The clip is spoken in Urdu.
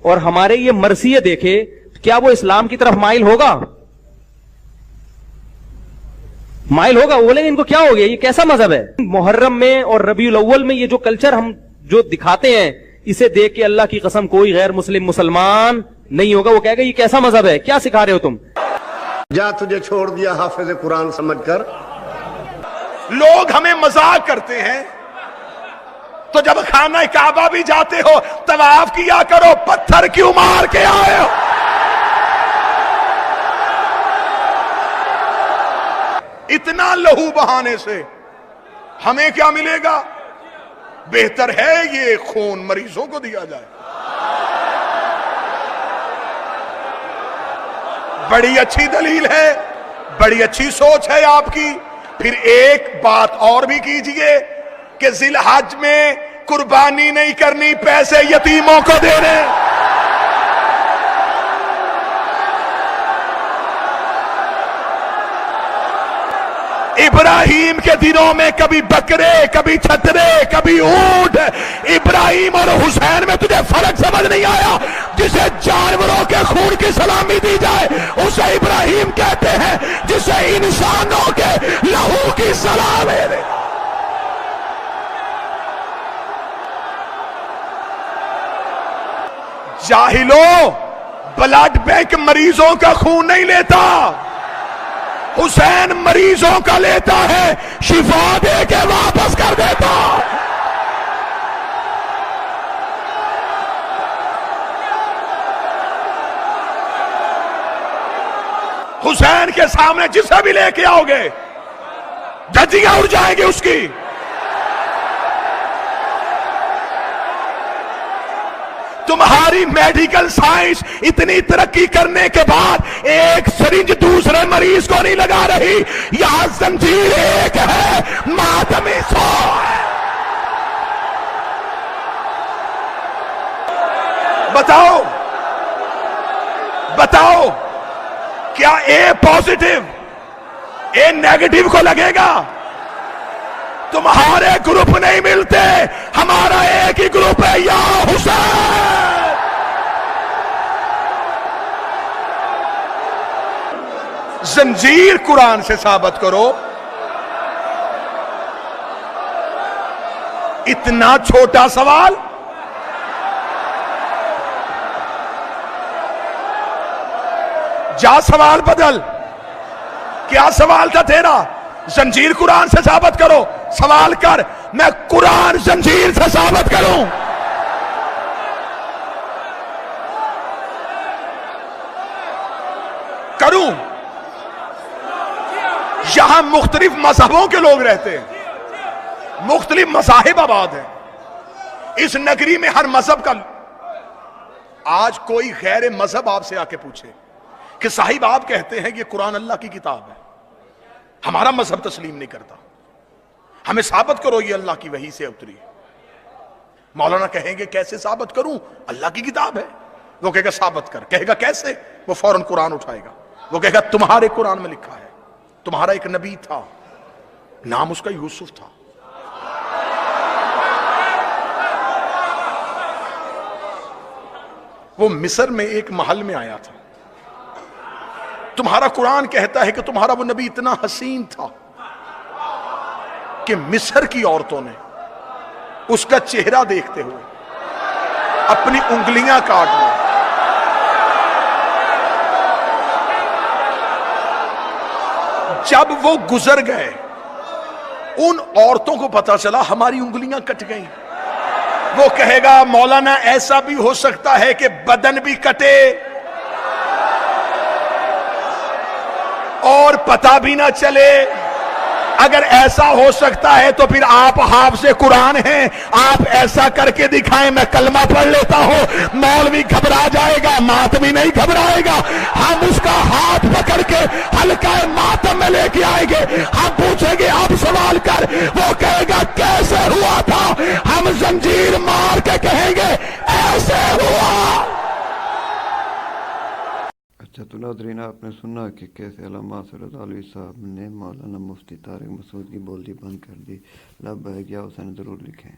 اور ہمارے یہ مرثیے دیکھے، کیا وہ اسلام کی طرف مائل ہوگا؟ مائل ہوگا؟ وہ بولیں گے ان کو کیا ہو گیا، یہ کیسا مذہب ہے؟ محرم میں اور ربیع الاول میں یہ جو کلچر ہم جو دکھاتے ہیں، اسے دیکھ کے اللہ کی قسم کوئی غیر مسلم مسلمان نہیں ہوگا، وہ کہے گا یہ کیسا مذہب ہے، کیا سکھا رہے ہو تم؟ جا تجھے چھوڑ دیا حافظ قرآن سمجھ کر۔ لوگ ہمیں مذاق کرتے ہیں، تو جب خانہ کعبہ بھی جاتے ہو طواف کیا کرو، پتھر کیوں مار کے آئے ہو؟ اتنا لہو بہانے سے ہمیں کیا ملے گا؟ بہتر ہے یہ خون مریضوں کو دیا جائے۔ بڑی اچھی دلیل ہے، بڑی اچھی سوچ ہے آپ کی۔ پھر ایک بات اور بھی کیجئے کہ ذی الحج میں قربانی نہیں کرنی، پیسے یتیموں کو دینے۔ ابراہیم کے دنوں میں کبھی بکرے، کبھی چھترے، کبھی اونٹ۔ ابراہیم اور حسین میں تجھے فرق سمجھ نہیں آیا؟ جسے جانوروں کے خون کی سلامی دی جائے اسے ابراہیم کہتے ہیں، جسے انسانوں کے لہو کی سلامی دی۔ جاہلوں، بلڈ بینک مریضوں کا خون نہیں لیتا، حسین مریضوں کا لیتا ہے، شفا دے کے واپس کر دیتا۔ حسین کے سامنے جسے بھی لے کے آؤ گے دھجیاں اڑ جائیں گی اس کی۔ تمہاری میڈیکل سائنس اتنی ترقی کرنے کے بعد ایک سرنج دوسرے مریض کو نہیں لگا رہی، یہاں زنجیر ایک ہے، ماتمی سو ہے۔ بتاؤ بتاؤ، کیا اے پازیٹیو اے نیگیٹو کو لگے گا؟ تمہارے گروپ نہیں ملتے، ہمارا ایک ہی گروپ ہے، یا حسین۔ زنجیر قرآن سے ثابت کرو۔ اتنا چھوٹا سوال، جا سوال بدل۔ کیا سوال تھا تیرا؟ زنجیر قرآن سے ثابت کرو۔ سوال کر، میں قرآن زنجیر سے ثابت کروں۔ کروں؟ یہاں مختلف مذہبوں کے لوگ رہتے ہیں، مختلف مذاہب آباد ہیں اس نگری میں، ہر مذہب کا۔ آج کوئی غیر مذہب آپ سے آ کے پوچھے کہ صاحب آپ کہتے ہیں یہ قرآن اللہ کی کتاب ہے، ہمارا مذہب تسلیم نہیں کرتا، ہمیں ثابت کرو یہ اللہ کی وحی سے اتری۔ مولانا کہیں گے کیسے ثابت کروں؟ اللہ کی کتاب ہے۔ وہ کہے گا ثابت کر، کہے گا کیسے؟ وہ فوراً قرآن اٹھائے گا، وہ کہے گا تمہارے قرآن میں لکھا ہے، تمہارا ایک نبی تھا، نام اس کا یوسف تھا، وہ مصر میں ایک محل میں آیا تھا، تمہارا قرآن کہتا ہے کہ تمہارا وہ نبی اتنا حسین تھا کہ مصر کی عورتوں نے اس کا چہرہ دیکھتے ہوئے اپنی انگلیاں کاٹ لی۔ جب وہ گزر گئے ان عورتوں کو پتا چلا ہماری انگلیاں کٹ گئیں۔ وہ کہے گا مولانا ایسا بھی ہو سکتا ہے کہ بدن بھی کٹے اور پتہ بھی نہ چلے۔ اگر ایسا ہو سکتا ہے تو پھر آپ حافظ قرآن ہیں، آپ ایسا کر کے دکھائیں، میں کلمہ پڑھ لیتا ہوں۔ مولوی گھبرا جائے گا، ماتمی نہیں گھبرائے گا، ہم اس کا ہاتھ پکڑ کے حلقہ ماتم میں لے کے آئیں گے، ہم پوچھیں گے آپ سوال کر، وہ کہے گا کیسے ہوا تھا، ہم زنجیر مار کے کہیں گے ایسے ہوا۔ اچھا تو ناظرین، آپ نے سنا کہ کیسے علامہ سرد علوی صاحب نے مولانا مفتی طارق مسعود کی بولتی بند کر دی۔ لبیک یا حسین ضرور لکھیں۔